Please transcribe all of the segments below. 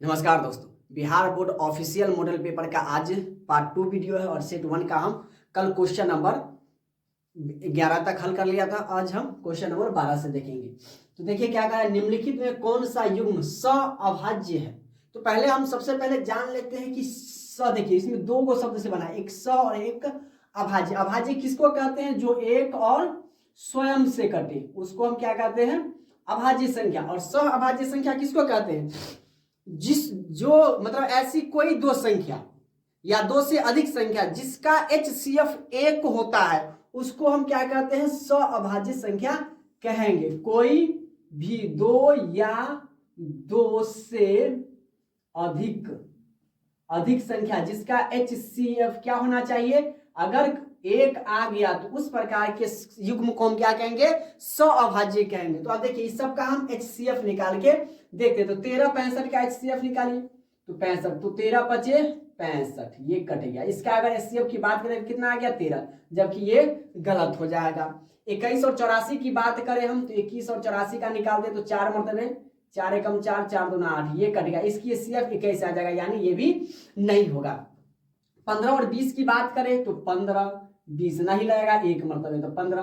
नमस्कार दोस्तों, Bihar board official model paper का आज पार्ट 2 वीडियो है और सेट 1 का हम कल क्वेश्चन नंबर 11 तक हल कर लिया था। आज हम क्वेश्चन नंबर 12 से देखेंगे। तो देखिए क्या कहा है, निम्नलिखित में कौन सा युग्म सअभाज्य है। तो पहले हम सबसे पहले जान लेते हैं कि स, देखिए इसमें दो गो शब्द से बना है, एक स और एक अभाज्य। अभाज्य किसको कहते हैं? जो एक और स्वयं से कटे, उसको हम क्या कहते हैं? अभाज्य संख्या। और सअभाज्य संख्या किसको कहते हैं? जो मतलब ऐसी कोई दो संख्या या दो से अधिक संख्या जिसका HCF एक होता है, उसको हम क्या कहते हैं? सअभाज्य संख्या कहेंगे। कोई भी दो या दो से अधिक संख्या जिसका HCF क्या होना चाहिए? अगर एक आ गया तो उस प्रकार के युग्म को हम क्या कहेंगे? सअभाज्य कहेंगे। तो अब देखिए इस सब का हम HCF निकाल के देखते। तो 13 65 का HCF निकालिए। तो 65, तो 13 पचे 65, ये कट गया। इसका अगर HCF की बात करें कितना आ गया? 13, जबकि ये गलत हो जाएगा। 21 और 84 की बात करें हम, तो 21 और 84 का निकाल दे तो 4 मरतबे 4 एकम 4, 4 दूना 8, ये कट गया। इसकी HCF 21 आ जाएगा, यानी ये भी नहीं होगा। 15 और 20 की बात करें तो 15 20 नहीं लगेगा, एक मरतबे तो 15,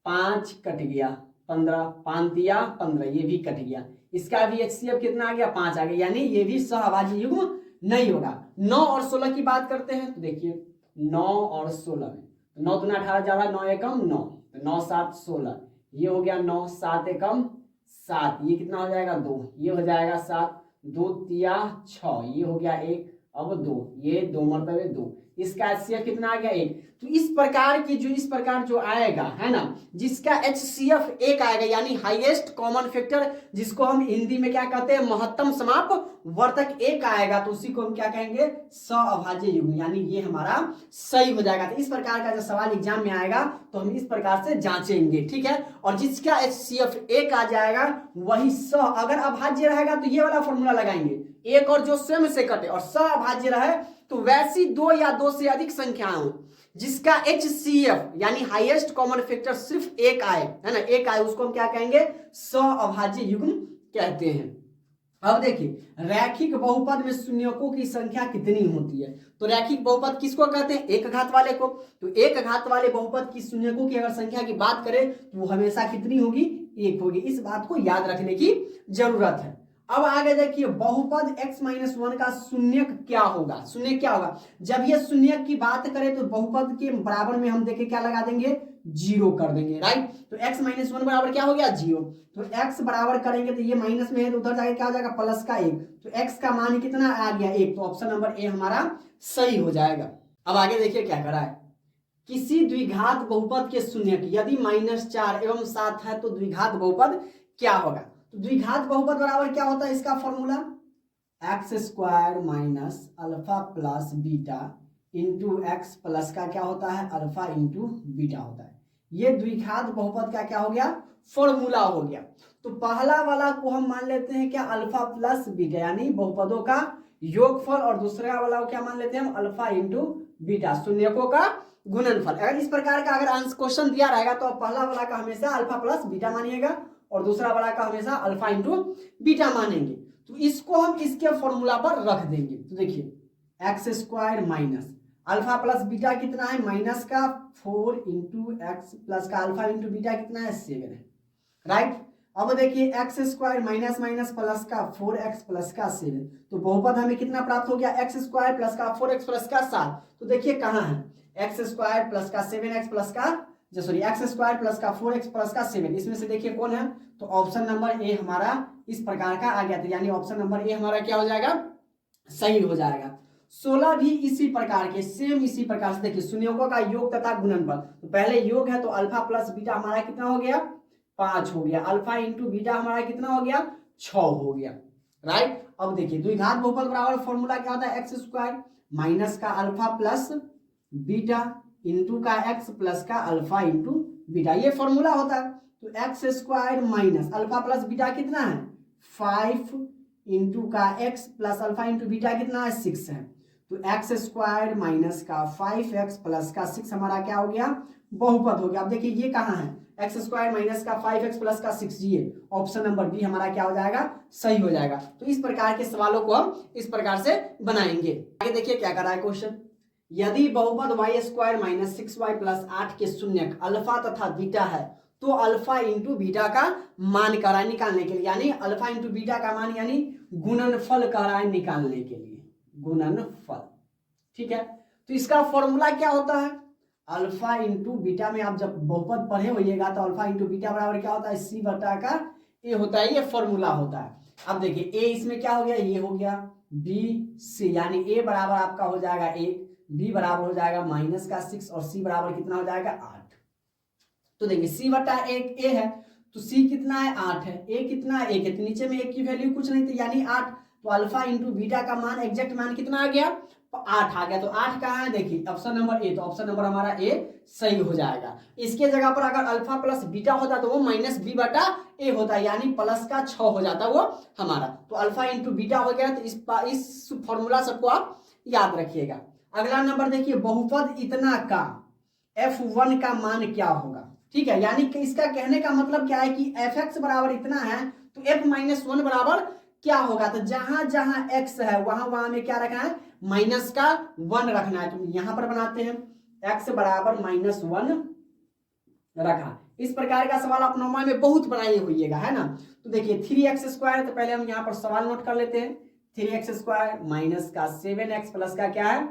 5 कट गया, 15 5 दिया 15, ये भी कट गया। इसका भी HCF कितना आ गया? 5 आ गया, यानी ये भी सहभाज्य युग्म नहीं होगा। 9 और 16 की बात करते हैं तो देखिए 9 और 16 में 9 दूना 18 जा रहा, 9 एकम 9, तो 9 7 16, ये हो गया 9, 7 एकम 7, ये कितना हो जाएगा? 2, ये हो जाएगा 7, 2 तिया 6, ये हो गया 1, अब 2, ये 2 मरतबे 2, इसका HCF कितना आ गया? 1। तो इस प्रकार जो आएगा है ना, जिसका HCF 1 आएगा, यानी हाईएस्ट कॉमन फैक्टर, जिसको हम हिंदी में क्या कहते हैं? महत्तम समाप वर्तक 1 आएगा, तो उसी को हम क्या कहेंगे? सअभाज्य युग्म, यानी ये हमारा सही हो जाएगा। तो इस प्रकार का जब सवाल एग्जाम में आएगा तो हम इस प्रकार से जांचेंगे, ठीक है। और जिसका HCF 1 आ जाएगा वही अगर अभाज्य रहेगा तो ये वाला फॉर्मूला लगाएंगे, एक और जो स्वयं से कटे, और सअभाज्य रहे तो वैसी दो या दो से अधिक संख्याएं जिसका HCF यानी हाईएस्ट कॉमन फैक्टर सिर्फ 1 आए, है ना, 1 आए, उसको हम क्या कहेंगे? सअभाज्य युग्म कहते हैं। अब देखिए रैखिक बहुपद में शून्यकों की संख्या कितनी होती है। तो रैखिक बहुपद किसको कहते हैं? एक घात वाले को। तो एक घात वाले बहुपद की शून्यकों की अगर संख्या की बात करें तो वो हमेशा कितनी होगी? 1 होगी। इस बात को याद रखने की जरूरत है। अब आगे देखिए बहुपद x-1 का शून्यक क्या होगा? शून्यक क्या होगा? जब ये शून्यक की बात करें तो बहुपद के बराबर में हम देखें क्या लगा देंगे? 0 कर देंगे, राइट। तो x-1 बराबर क्या हो गया? 0। तो x बराबर करेंगे तो ये माइनस में है तो उधर जाके क्या हो जाएगा? प्लस का 1। तो x का मान कितना आ गया? 1। तो ऑप्शन नंबर ए हमारा सही हो जाएगा। अब आगे देखिए क्या करा है, किसी द्विघात बहुपद के शून्यक यदि -4 एवं 7 है तो द्विघात बहुपद क्या होगा? तो द्विघात बहुपद बराबर क्या होता है? इसका formula x² minus alpha plus beta into x plus का क्या होता है? अल्फा इंटू बीटा होता है। ये द्विघात बहुपद का क्या हो गया? फॉर्मूला हो गया। तो पहला वाला को हम मान लेते हैं क्या? अल्फा प्लस बीटा, यानी बहुपदों का योगफल, और दूसरा वाला को क्या मान लेते हैं हम? अल्फा इंटू बीटा, शून्यकों का गुणनफल। अगर इस प्रकार का अगर आंसर क्वेश्चन दिया रहेगा तो पहला वाला का हमेशा अल्फा प्लस बीटा मानिएगा और दूसरा वाला का हमेशा अल्फा इंटू बीटा मानेंगे। तो इसको हम इसके फॉर्मूला पर रख देंगे। तो देखिए x² minus alpha plus beta कितना है? माइनस का 4 इंटू एक्स प्लस का अल्फा इंटू बीटा कितना है? 7 है, राइट। अब देखिए x² माइनस माइनस प्लस का 4x प्लस का 7, तो बहुपद हमें कितना प्राप्त हो गया? x² प्लस का 4x प्लस का 7। तो देखिए कहाँ है? x² प्लस का 7x प्लस का x² प्लस का 4x प्लस का 7, इसमें से देखिए कौन है? तो ऑप्शन नंबर ए हमारा इस प्रकार का आ गया था, यानी ऑप्शन नंबर ए हमारा क्या हो जाएगा? सही हो जाएगा। 16 भी इसी प्रकार के सेम इसी प्रकार से देखिए शून्यकों का योग तथा गुणनफल। तो पहले योग है तो अल्फा प्लस बीटा हमारा कितना हो गया? 5 हो गया। अल्फा इंटू बीटा हमारा कितना हो गया? 6 हो गया, राइट। अब देखिए द्विघात बहुपद बराबर फॉर्मूला क्या होता है? x² माइनस का अल्फा प्लस बीटा इंटू का x प्लस का अल्फा इंटू बीटा, ये फॉर्मूला होता है। तो x² minus alpha plus beta कितना है? 5 इंटू का x plus alpha into beta कितना है? 6 है। तो x² माइनस का 5x प्लस का 6 हमारा क्या हो गया? बहुपद हो गया। अब देखिए ये कहाँ है, एक्स स्क्वायर माइनस का 5x प्लस का 6 ये ऑप्शन नंबर बी हमारा क्या हो जाएगा, सही हो जाएगा। तो इस प्रकार के सवालों को हम इस प्रकार से बनाएंगे। आगे देखिए क्या कर रहा है क्वेश्चन, यदि बहुपद Y square minus 6y plus 8 के शून्यक अल्फा तथा बीटा है तो अल्फा इंटू बीटा का मान कह रहा है निकालने के लिए, यानी अल्फा इंटू बीटा का मान यानी गुणनफल कह रहा है निकालने के लिए, गुणनफल। ठीक है, तो इसका फॉर्मूला क्या होता है, अल्फा इंटू बीटा में आप जब बहुपद पढ़े होइएगा तो अल्फा इंटू बीटा बराबर क्या होता है, सी बटा का ए होता है, ये फॉर्मूला होता है। अब देखिए ए इसमें क्या हो गया, ये हो गया बी सी, यानी ए बराबर आपका हो जाएगा 1, बी बराबर हो जाएगा माइनस का 6 और सी बराबर कितना हो जाएगा 8। तो देखिए सी बटा एक ए है तो सी कितना है 8 है, ए कितना है 1 है, तो नीचे में एक की वैल्यू कुछ नहीं थी यानी 8, तो अल्फा इंटू बीटा का मान एग्जैक्ट मान कितना आ गया, 8 आ गया। तो 8 कहाँ है, देखिए ऑप्शन नंबर ए, तो ऑप्शन नंबर हमारा ए सही हो जाएगा। इसके जगह पर अगर अल्फा प्लस बीटा होता तो वो माइनस बी बटा ए होता, यानी प्लस का 6 हो जाता वो हमारा। तो अल्फा इंटू बीटा हो गया, तो इस फॉर्मूला सबको आप याद रखिएगा। अगला नंबर देखिए, बहुपद इतना का f1 का मान क्या होगा। ठीक है, यानी कि इसका कहने का मतलब क्या है कि fx बराबर इतना है तो f माइनस 1 बराबर क्या होगा, तो जहां जहां x है वहां वहां में क्या रखना है, माइनस का 1 रखना है। तो यहां पर बनाते हैं x बराबर माइनस 1 रखा। इस प्रकार का सवाल आप नौमा में बहुत बनाए होइएगा, है ना। तो देखिए 3x स्क्वायर, तो पहले हम यहाँ पर सवाल नोट कर लेते हैं, 3x स्क्वायर माइनस का 7x प्लस का क्या है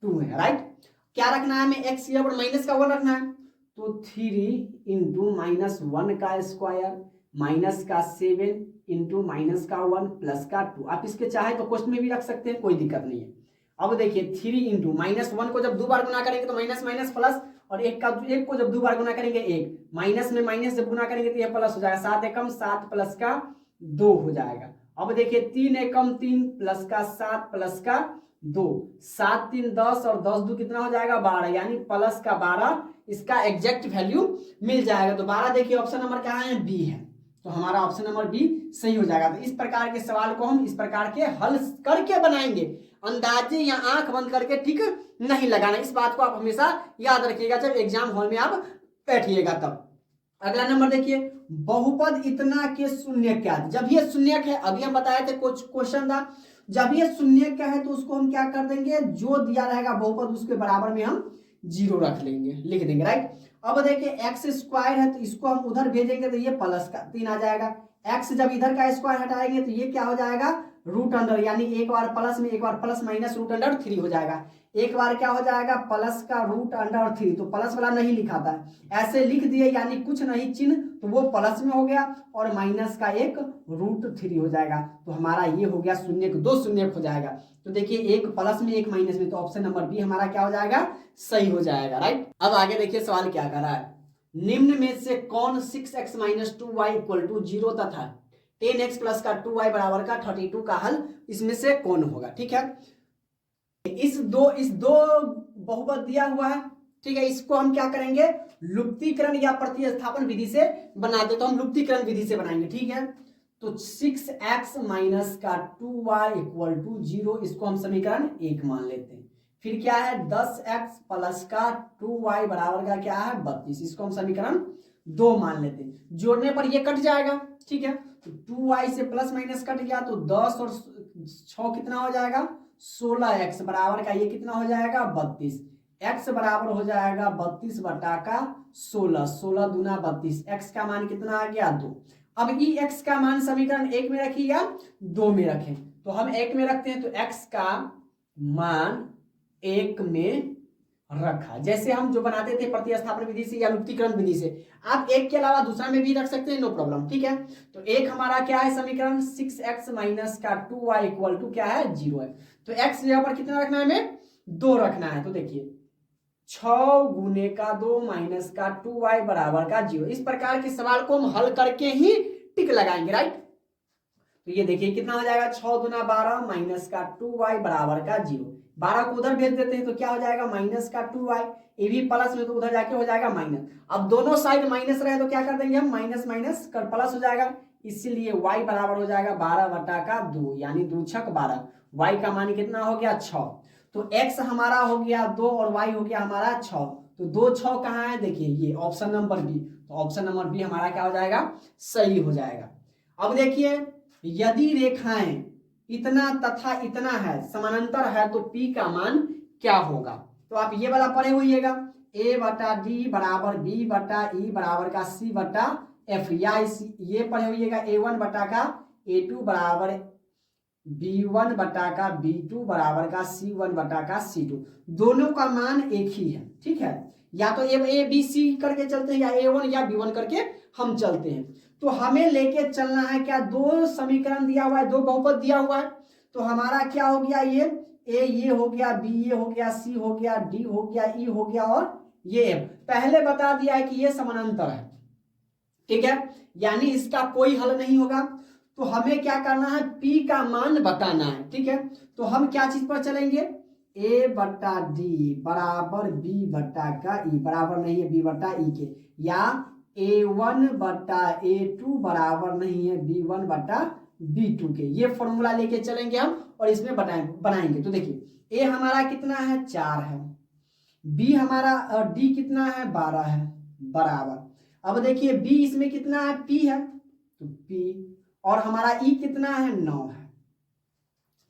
2 है, राइट। क्या रखना है हमें, x यहाँ पर माइनस का 1 रखना है, तो 3 इंटू माइनस 1 का स्क्वायर माइनस का 7 इंटू माइनस का 1 प्लस का 2। आप इसके चाहे तो क्वेश्चन में भी रख सकते हैं, कोई दिक्कत नहीं है। अब देखिए 3 इंटू माइनस 1 को जब 2 बार गुना करेंगे तो माइनस माइनस प्लस, और एक को जब 2 बार गुना करेंगे 1, माइनस में माइनस जब गुना करेंगे तो ये प्लस हो जाएगा, 7 एकम 7 प्लस का 2 हो जाएगा। अब देखिए 3 एकम 3 प्लस का 7 प्लस का 2, 7 3 10 और 10 2 कितना हो जाएगा 12, यानी प्लस का 12 इसका एग्जैक्ट वैल्यू मिल जाएगा। तो 12 देखिए ऑप्शन नंबर क्या है, बी है, तो हमारा ऑप्शन नंबर बी सही हो जाएगा। तो इस प्रकार के सवाल को हम इस प्रकार के हल करके बनाएंगे, अंदाजे या आंख बंद करके ठीक नहीं लगाना। इस बात को आप हमेशा याद रखिएगा जब एग्जाम हॉल में आप बैठिएगा तब। अगला नंबर देखिए, बहुपद इतना के शून्य क्या, जब ये शून्य है, अभी हम बताए थे कुछ क्वेश्चन था, जब ये शून्य का है तो उसको हम क्या कर देंगे, जो दिया रहेगा बहुपद उसके बराबर में हम 0 रख लेंगे, लिख देंगे, राइट। अब देखिए एक्स स्क्वायर है तो इसको हम उधर भेजेंगे तो ये प्लस का 3 आ जाएगा, एक्स जब इधर का स्क्वायर हटाएंगे तो ये क्या हो जाएगा रूट अंडर, यानी एक बार प्लस में एक बार प्लस माइनस रूट अंडर 3 हो जाएगा, एक बार क्या हो जाएगा प्लस का रूट अंडर 3, तो प्लस वाला नहीं लिखा था, ऐसे लिख दिए यानी कुछ नहीं चिन्ह, तो वो प्लस में हो गया और माइनस का एक रूट 3 हो जाएगा। तो हमारा ये हो गया शून्य, 2 शून्य हो जाएगा। तो देखिए एक प्लस में एक माइनस में, तो ऑप्शन नंबर बी हमारा क्या हो जाएगा, सही हो जाएगा, राइट। अब आगे देखिए सवाल क्या कर रहा है, निम्न में से कौन 6x minus 2y equal to 0 तथा 10x प्लस का 2y बराबर का 32 का हल इसमें से कौन होगा। ठीक है, इस दो बहुपद दिया हुआ है, ठीक है, इसको हम क्या करेंगे, लुप्तीकरण या प्रतिस्थापन विधि से बना दे, तो हम लुप्तीकरण विधि से बनाएंगे। ठीक है, तो 6x माइनस का 2y इक्वल टू 0, इसको हम समीकरण 1 मान लेते हैं। फिर क्या है 10x प्लस का 2y बराबर का क्या है 32, इसको हम समीकरण 2 मान लेते हैं। जोड़ने पर ये कट जाएगा, ठीक है, तो 2y से प्लस माइनस कट गया तो 10 और 6 कितना हो जाएगा 16x बराबर का ये कितना हो जाएगा 32, x बराबर हो जाएगा 32 बटा का 16, 16 दूना 32, x का मान कितना आ गया 2। अब ये x का मान समीकरण 1 में रखिए या 2 में रखें, तो हम 1 में रखते हैं, तो x का मान 1 में रखा, जैसे हम जो बनाते थे प्रतिस्थापन विधि से या लुप्तीकरण विधि से। आप 1 के अलावा दूसरा में भी रख सकते हैं, नो प्रॉब्लम। ठीक है, तो 1 हमारा क्या है समीकरण 6x माइनस का 2y इक्वल टू क्या है 0 है, तो x यहाँ पर कितना रखना है हमें 2 रखना है। तो देखिए 6 गुने का 2 माइनस का 2y बराबर का 0, इस प्रकार के सवाल को हम हल करके ही टिक लगाएंगे, राइट। तो ये देखिए कितना हो जाएगा 6 गुना 12 माइनस का 2y बराबर का 0, 12 को उधर भेज देते हैं तो क्या हो जाएगा माइनस का 2y, ये भी प्लस में तो उधर जाके हो जाएगा माइनस। अब दोनों साइड माइनस रहे तो क्या कर देंगे हम माइनस माइनस कर प्लस हो जाएगा, इसीलिए y बराबर हो जाएगा 12 बटा का 2, यानी 2 छक 12, y का मान कितना हो गया 6। तो x हमारा हो गया 2 और y हो गया हमारा 6, तो 2 6 कहाँ है, देखिए ये ऑप्शन नंबर बी। तो ऑप्शन नंबर बी हमारा क्या हो जाएगा, सही हो जाएगा। अब देखिए यदि रेखाएं इतना तथा इतना है, समानांतर है, तो P का मान क्या होगा। तो आप ये वाला पढ़े होइएगा, A बटा डी बराबर B बटा E बराबर का C बटा F, या ये पढ़े होइएगा A1 बटा का A2 बराबर B1 बटा का B2 बराबर का C1 बटा का C2। दोनों का मान एक ही है, ठीक है। या तो A B C करके चलते हैं, या A1 या B1 करके हम चलते हैं। तो हमें लेके चलना है क्या, 2 समीकरण दिया हुआ है, 2 बहुपद दिया हुआ है। तो हमारा क्या हो गया, ये A ये हो गया, B ये हो गया, C हो गया, D हो गया, E हो गया, और ये F पहले बता दिया है कि ये समानांतर है, ठीक है, यानी इसका कोई हल नहीं होगा। तो हमें क्या करना है, P का मान बताना है, ठीक है। तो हम क्या चीज पर चलेंगे, A बटा डी बराबर B बटा का E बराबर नहीं है B बटा E के, या A1 बटा A2 बराबर नहीं है B1 बटा B2 के। ये फॉर्मूला लेके चलेंगे हम और इसमें बनाएंगे। तो देखिए A हमारा कितना है, 4 है, B हमारा D कितना है, 12 है, बराबर। अब देखिए B इसमें कितना है, P है, तो P, और हमारा E कितना है, 9 है,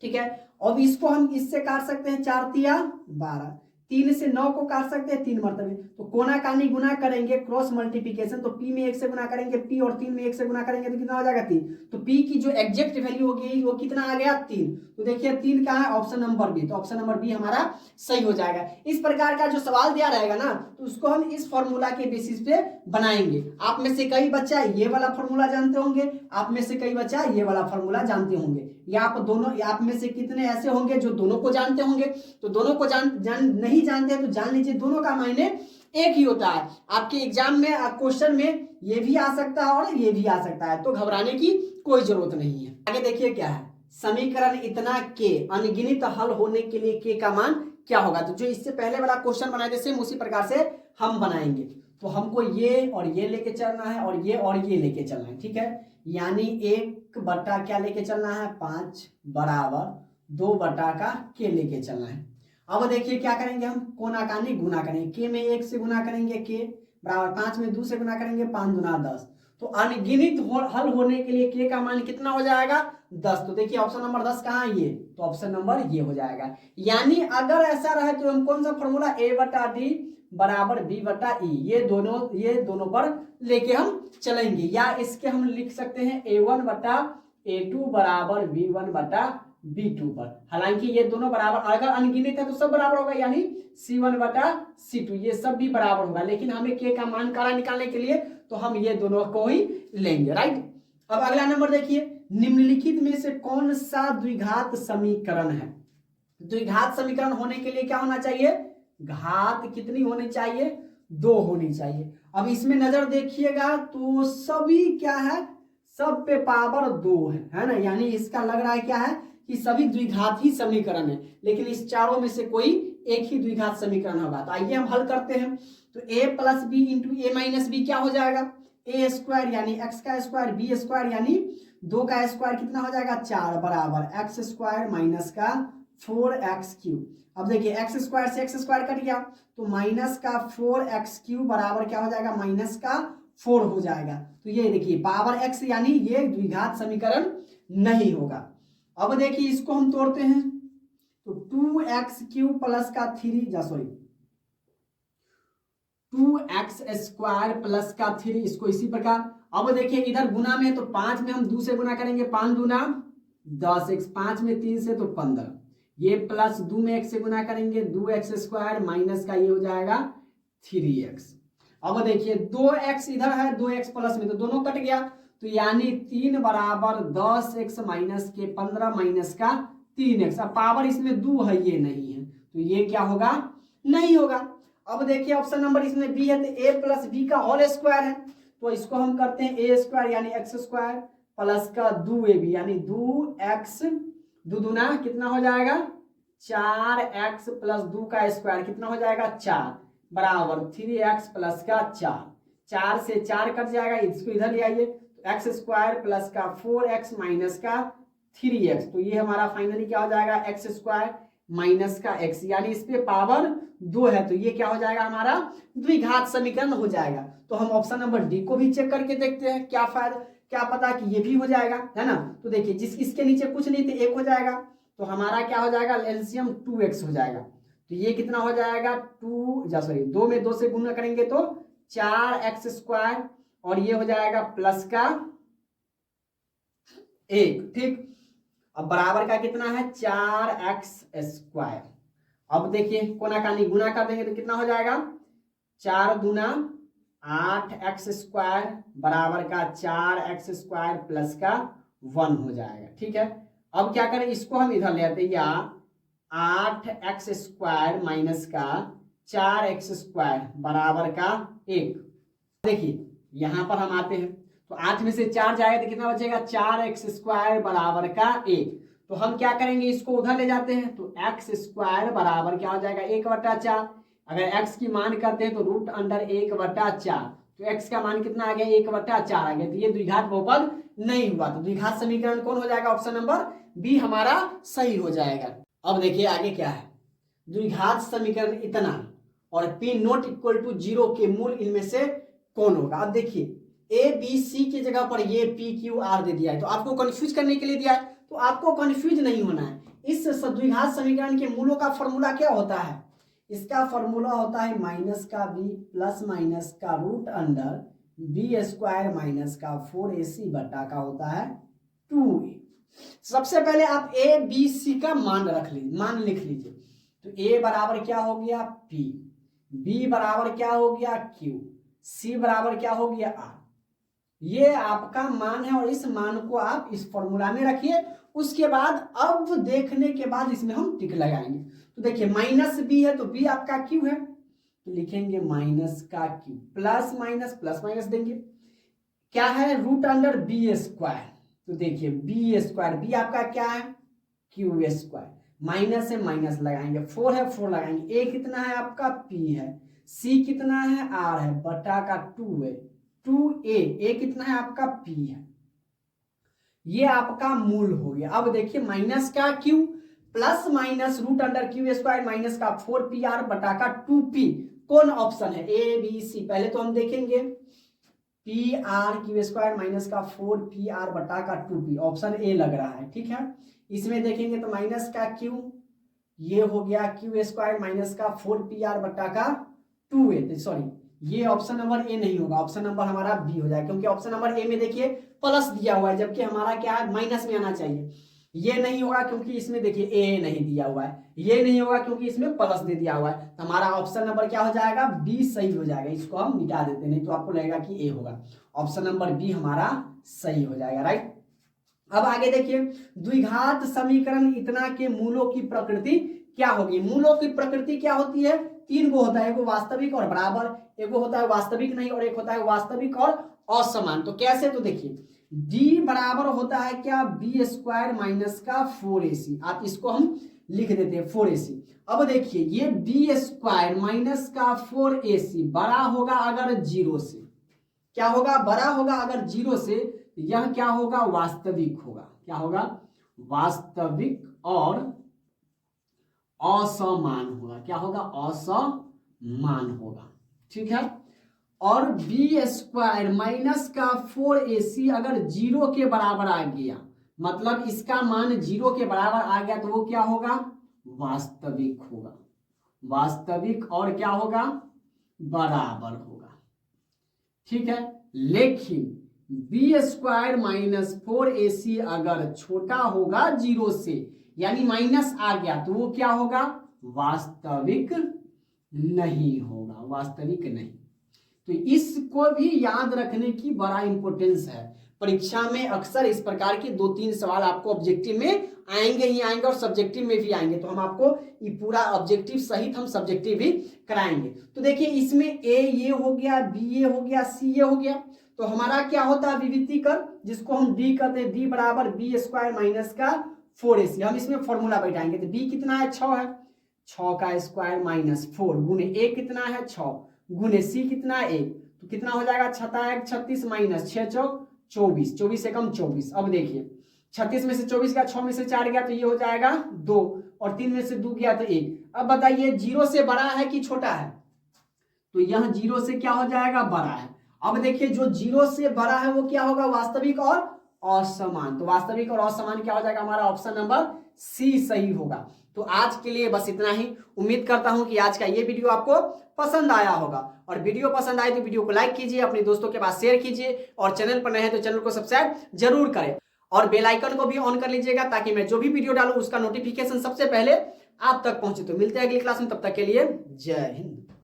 ठीक है। अब इसको हम इससे काट सकते हैं, 4 तिया 12, 3 से 9 को काट सकते हैं 3 मरतबे। तो कोना कानी गुना करेंगे, क्रॉस मल्टीप्लिकेशन, तो P में 1 से गुना करेंगे P, और 3 में 1 से गुना करेंगे तो कितना हो जाएगा, 3। तो P की जो एग्जैक्ट वैल्यू होगी वो कितना आ गया, 3। तो देखिए 3 कहाँ है, ऑप्शन नंबर बी। तो ऑप्शन नंबर बी हमारा सही हो जाएगा। इस प्रकार का जो सवाल दिया रहेगा ना, तो उसको हम इस फॉर्मूला के बेसिस पे बनाएंगे। आप में से कई बच्चा ये वाला फॉर्मूला जानते होंगे, आप में से कई बच्चा ये वाला फॉर्मूला जानते होंगे, या आप दोनों, आप में से कितने ऐसे होंगे जो दोनों को जानते होंगे। तो दोनों को नहीं जानते तो जान लीजिए दोनों का मायने एक ही होता है। आपके एग्जाम में क्वेश्चन में ये भी आ सकता है और ये भी आ सकता है, तो घबराने की कोई जरूरत नहीं है। आगे देखिए क्या है, समीकरण इतना के अनगिनत हल होने के लिए के का मान क्या होगा। तो जो इससे पहले वाला क्वेश्चन बनाए थे सेम उसी प्रकार से हम बनाएंगे। तो हमको ये और ये लेके चलना है, और ये लेके चलना है, ठीक है। यानी 1 बटा क्या लेके चलना है, 5 बराबर 2 बटा का के लेके चलना है। अब देखिए क्या करेंगे, हम कोना कानी गुना करेंगे, के में 1 से गुना करेंगे के बराबर 5 में 2 से गुना करेंगे 5 दूना 10। तो अनगिनत हल होने के लिए के का मान कितना हो जाएगा, 10। तो देखिए ऑप्शन नंबर 10 कहाँ है, ये, तो ऑप्शन नंबर ये हो जाएगा। यानी अगर ऐसा रहे तो हम कौन सा फॉर्मूला, A बटा डी बराबर B बटा E, ये दोनों पर लेके हम चलेंगे। या इसके हम लिख सकते हैं A1 बटा A2 बराबर B1 बटा B2 पर। हालांकि ये दोनों बराबर, अगर अनगिनत है तो सब बराबर होगा, यानी C1 बटा C2 ये सब भी बराबर होगा। लेकिन हमें के का मान काला निकालने के लिए तो हम ये दोनों को ही लेंगे, राइट। अब अगला नंबर देखिए, निम्नलिखित में से कौन सा द्विघात समीकरण है। द्विघात समीकरण होने के लिए क्या होना चाहिए, घात कितनी होनी चाहिए, 2 होनी चाहिए। अब इसमें नजर देखिएगा तो सभी क्या है, सब पे पावर 2 है ना। यानी इसका लग रहा है क्या है कि सभी द्विघात ही समीकरण है, लेकिन इस चारों में से कोई एक ही द्विघात समीकरण होगा। तो आइए हम हल करते हैं। तो a plus B into A minus B क्या हो जाएगा, ए स्क्वायर यानी एक्स का स्क्वायर, बी स्क्वायर यानी 2 का स्क्वायर कितना हो जाएगा, 4 बराबर एक्स स्क्वायर माइनस का 4x क्यूब। अब देखिए एक्स स्क्वायर से एक्स स्क्वायर कट गया, तो माइनस का 4x क्यूब बराबर क्या हो जाएगा, माइनस का 4 हो जाएगा। तो ये देखिए पावर x, यानी ये द्विघात समीकरण नहीं होगा। अब देखिए इसको हम तोड़ते हैं, तो 2x क्यूब प्लस का 2x स्क्वायर प्लस का 3, इसको इसी प्रकार। अब देखिए इधर गुना में, तो 5 में हम 2 से गुना करेंगे, 5 दूना 10x, 5 में 3 से तो 15, ये प्लस 2 में 1 से गुना करेंगे 2x स्क्वायर माइनस का ये हो जाएगा 3x। अब देखिए 2x इधर है, 2x प्लस में तो दोनों कट गया, तो यानी 3 बराबर 10x माइनस के 15 माइनस का 3x। अब पावर इसमें 2 है, ये नहीं है, तो ये क्या होगा, नहीं होगा। अब देखिए ऑप्शन नंबर इसमें बी है, तो a प्लस बी का होल स्क्वायर है, तो इसको हम करते हैं a स्क्वायर यानी x स्क्वायर प्लस का 2ab यानी 2x, 2 दूना कितना हो जाएगा 4x प्लस 2 का स्क्वायर कितना हो जाएगा 4 बराबर 3x प्लस का 4, 4 से 4 कट जाएगा, इसको इधर ले आइए, तो एक्स स्क्वायर प्लस का 4x माइनस का 3x। तो ये हमारा फाइनली क्या हो जाएगा, एक्स स्क्वायर माइनस का एक्स, यानी इस पे पावर 2 है, तो ये क्या हो जाएगा हमारा द्विघात समीकरण हो जाएगा। तो हम ऑप्शन नंबर डी को भी चेक करके देखते हैं, क्या फायदा, क्या पता कि ये भी हो जाएगा, है ना। तो देखिए जिस इसके नीचे कुछ नहीं थे 1 हो जाएगा, तो हमारा क्या हो जाएगा एलसीएम 2x हो जाएगा। तो ये कितना हो जाएगा 2 में 2 से गुणा करेंगे तो 4x², और ये हो जाएगा प्लस का 1, ठीक। अब बराबर का कितना है 4x²। अब देखिए कोना कानी गुना कर देंगे तो कितना हो जाएगा 4 दूना 8x² बराबर का 4x² प्लस का 1 हो जाएगा, ठीक है। अब क्या करें, इसको हम इधर ले आते हैं, या 8x² माइनस का 4x² बराबर का 1। देखिए यहां पर हम आते हैं तो 8 में से 4 जाएगा तो कितना बचेगा 4x² बराबर का 1। तो हम क्या करेंगे, इसको उधर ले जाते हैं, तो x² बराबर क्या हो जाएगा 1/4। अगर x की मान करते हैं तो √1/4, तो x का मान कितना आ गया 1/4 आ गया। तो ये द्विघात बहुपद नहीं हुआ, तो द्विघात समीकरण कौन हो जाएगा, ऑप्शन नंबर बी हमारा सही हो जाएगा। अब देखिए आगे क्या है, द्विघात समीकरण इतना और p नॉट इक्वल टू 0 के मूल इनमें से कौन होगा। अब देखिए ए बी सी की जगह पर ये पी क्यू आर दे दिया है, तो आपको कंफ्यूज करने के लिए दिया है, तो आपको कंफ्यूज नहीं होना है। इस द्विघात समीकरण के मूलों का फॉर्मूला क्या होता है, इसका फॉर्मूला होता है माइनस का बी प्लस माइनस का √b² माइनस का 4ac बटा का होता है 2a। सबसे पहले आप ए बी सी का मान रख लीजिए, मान लिख लीजिए। तो a बराबर क्या हो गया p, b बराबर क्या हो गया q, c बराबर क्या हो गया r। ये आपका मान है और इस मान को आप इस फॉर्मूला में रखिए। उसके बाद अब देखने के बाद इसमें हम टिक लगाएंगे। तो देखिए माइनस बी है तो बी आपका क्यू है, तो लिखेंगे माइनस का क्यू, प्लस माइनस देंगे, क्या है √b²। तो देखिए b², बी आपका क्या है q², माइनस है माइनस लगाएंगे, 4 है 4 लगाएंगे, a कितना है आपका p है, c कितना है r है, बटा का 2 है 2a कितना है आपका p है। ये आपका मूल हो गया। अब देखिए माइनस का q plus minus √q² minus का 4pr बटा का 2p, कौन ऑप्शन है ए बी सी। पहले तो हम देखेंगे pr² माइनस का 4pr बटा का 2p, ऑप्शन ए लग रहा है, ठीक है। इसमें देखेंगे तो माइनस का q, ये हो गया q² माइनस का 4pr बटा का 2a, सॉरी ये ऑप्शन नंबर ए नहीं होगा, ऑप्शन नंबर हमारा बी हो जाएगा, क्योंकि ऑप्शन नंबर ए में देखिए प्लस दिया हुआ है, जबकि हमारा क्या है माइनस में आना चाहिए। ये नहीं होगा क्योंकि इसमें देखिए ए नहीं दिया हुआ है, ये नहीं होगा क्योंकि इसमें प्लस दे दिया हुआ है। तो हमारा ऑप्शन नंबर क्या हो जाएगा बी सही हो जाएगा। इसको हम मिटा देते, नहीं तो आपको लगेगा कि ए होगा। ऑप्शन नंबर बी हमारा सही हो जाएगा, राइट। अब आगे देखिए द्विघात समीकरण इतना के मूलों की प्रकृति क्या होगी। मूलों की प्रकृति क्या होती है, 3 गो होता है, एक वास्तविक और बराबर, एक होता है वास्तविक नहीं, और एक होता है वास्तविक और असमान। तो कैसे, तो देखिए d बराबर होता है क्या b² माइनस का 4ac, आप इसको हम लिख देते हैं 4ac। अब देखिए ये b² माइनस का 4ac बड़ा होगा अगर 0 से, क्या होगा बड़ा होगा अगर 0 से, यह क्या होगा वास्तविक होगा, क्या होगा वास्तविक और असमान होगा, क्या होगा असमान होगा, ठीक है। और b² माइनस का 4ac अगर 0 के बराबर आ गया, मतलब इसका मान 0 के बराबर आ गया, तो वो क्या होगा वास्तविक होगा, वास्तविक और क्या होगा बराबर होगा, ठीक है। लेकिन b² माइनस 4ac अगर छोटा होगा 0 से, यानी माइनस आ गया, तो वो क्या होगा वास्तविक नहीं होगा, वास्तविक नहीं। तो इसको भी याद रखने की बड़ा इंपॉर्टेंस है। परीक्षा में अक्सर इस प्रकार के 2-3 सवाल आपको ऑब्जेक्टिव में आएंगे ही आएंगे और सब्जेक्टिव में भी आएंगे, तो हम आपको ये पूरा ऑब्जेक्टिव सहित हम सब्जेक्टिव भी कराएंगे। तो देखिए इसमें ए ये हो गया, बी ये हो गया, सी ये हो गया, तो हमारा क्या होता है विविधि कर, जिसको हम डी कहते हैं, डी बराबर b² माइनस का 4ac। हम इसमें फॉर्मूला बैठाएंगे, तो b कितना है 6 है, 6 का स्क्वायर माइनस 4 गुने a कितना है 6 गुने c कितना है 1, तो कितना हो जाएगा 36 माइनस 6 चौक 24, 24 से कम 24। अब देखिए 36 में से 24 का 6 में से 4 गया, तो ये हो जाएगा 2 और 3 में से 2 गया तो 1। अब बताइए 0 से बड़ा है कि छोटा है, तो यह 0 से क्या हो जाएगा, बड़ा है। अब देखिए जो 0 से बड़ा है वो क्या होगा, वास्तविक और असमान। तो वास्तविक और असमान क्या हो जाएगा, हमारा ऑप्शन नंबर सी सही होगा। तो आज के लिए बस इतना ही। उम्मीद करता हूं कि आज का ये वीडियो आपको पसंद आया होगा, और वीडियो पसंद आए तो वीडियो को लाइक कीजिए, अपने दोस्तों के पास शेयर कीजिए, और चैनल पर नए हैं तो चैनल को सब्सक्राइब जरूर करें, और बेल आइकन को भी ऑन कर लीजिएगा ताकि मैं जो भी वीडियो डालूं उसका नोटिफिकेशन सबसे पहले आप तक पहुंचे। तो मिलते हैं अगली क्लास में, तब तक के लिए जय हिंद।